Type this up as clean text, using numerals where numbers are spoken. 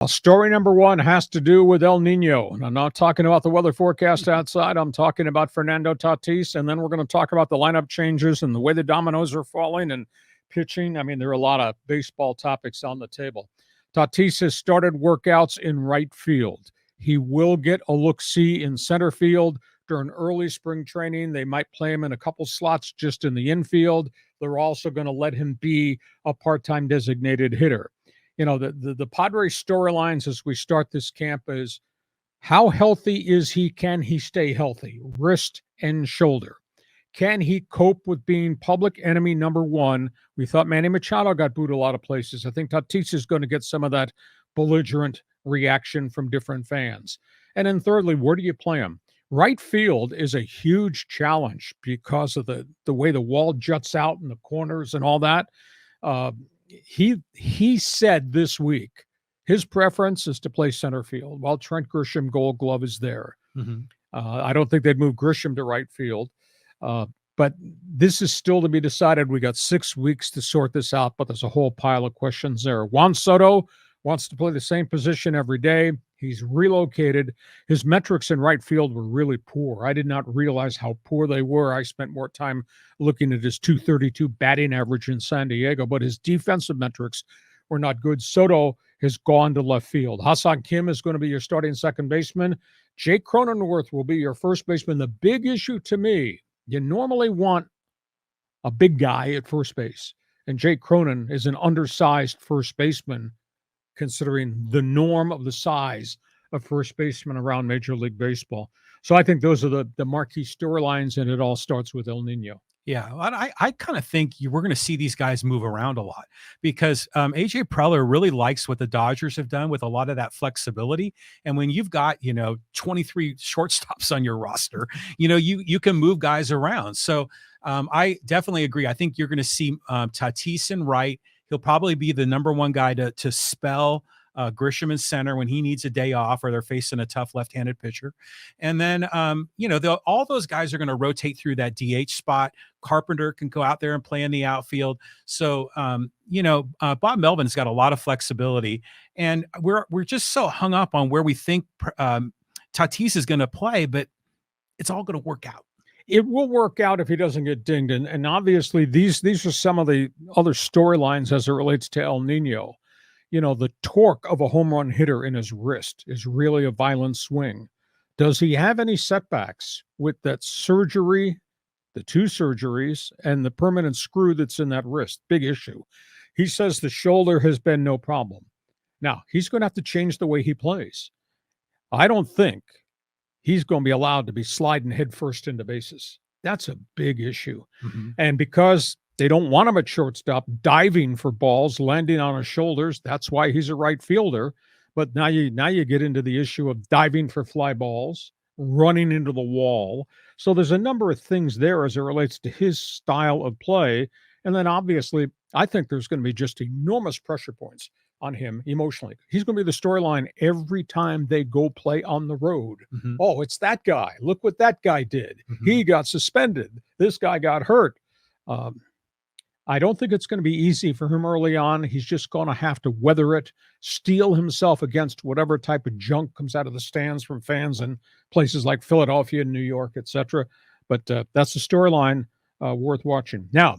Story number one has to do with El Nino. And I'm not talking about the weather forecast outside. I'm talking about Fernando Tatis. And then we're going to talk about the lineup changes and the way the dominoes are falling and pitching. I mean, there are a lot of baseball topics on the table. Tatis has started workouts in right field. He will get a look-see in center field during early spring training. They might play him in a couple slots just in the infield. They're also going to let him be a part-time designated hitter. You know, the Padres storylines as we start this camp is how healthy is he? Can he stay healthy? Wrist and shoulder. Can he cope with being public enemy number one? We thought Manny Machado got booed a lot of places. I think Tatis is going to get some of that belligerent reaction from different fans. And then thirdly, where do you play him? Right field is a huge challenge because of the way the wall juts out in the corners and all that. He said this week his preference is to play center field while Trent Grisham Gold Glove is there. Mm-hmm. I don't think they'd move Grisham to right field, but this is still to be decided. We got 6 weeks to sort this out, but there's a whole pile of questions there. Juan Soto wants to play the same position every day. He's relocated. His metrics in right field were really poor. I did not realize how poor they were. I spent more time looking at his .232 batting average in San Diego, but his defensive metrics were not good. Soto has gone to left field. Hacksaw Kim is going to be your starting second baseman. Jake Cronenworth will be your first baseman. The big issue to me, you normally want a big guy at first base, and Jake Cronin is an undersized first baseman, considering the norm of the size of first baseman around Major League Baseball. So I think those are the marquee storylines, and it all starts with El Nino. Yeah, I kind of think we're going to see these guys move around a lot because AJ Preller really likes what the Dodgers have done with a lot of that flexibility. And when you've got, 23 shortstops on your roster, you can move guys around. So I definitely agree. I think you're going to see Tatis in right. He'll probably be the number one guy to spell Grisham in center when he needs a day off or they're facing a tough left-handed pitcher. And then, all those guys are going to rotate through that DH spot. Carpenter can go out there and play in the outfield. So, Bob Melvin's got a lot of flexibility. And we're just so hung up on where we think Tatis is going to play, but it's all going to work out. It will work out if he doesn't get dinged. And obviously, these are some of the other storylines as it relates to El Nino. The torque of a home run hitter in his wrist is really a violent swing. Does he have any setbacks with that surgery, the 2 surgeries, and the permanent screw that's in that wrist? Big issue. He says the shoulder has been no problem. Now, he's going to have to change the way he plays. I don't think he's going to be allowed to be sliding headfirst into bases. That's a big issue. Mm-hmm. And because they don't want him at shortstop diving for balls, landing on his shoulders, that's why he's a right fielder. But now you get into the issue of diving for fly balls, running into the wall. So there's a number of things there as it relates to his style of play. And then obviously, I think there's going to be just enormous pressure points on him emotionally. He's going to be the storyline every time they go play on the road. Mm-hmm. Oh, it's that guy. Look what that guy did. Mm-hmm. He got suspended. This guy got hurt. I don't think it's going to be easy for him early on. He's just going to have to weather it, steel himself against whatever type of junk comes out of the stands from fans in places like Philadelphia, New York, etc. But that's a storyline worth watching. Now,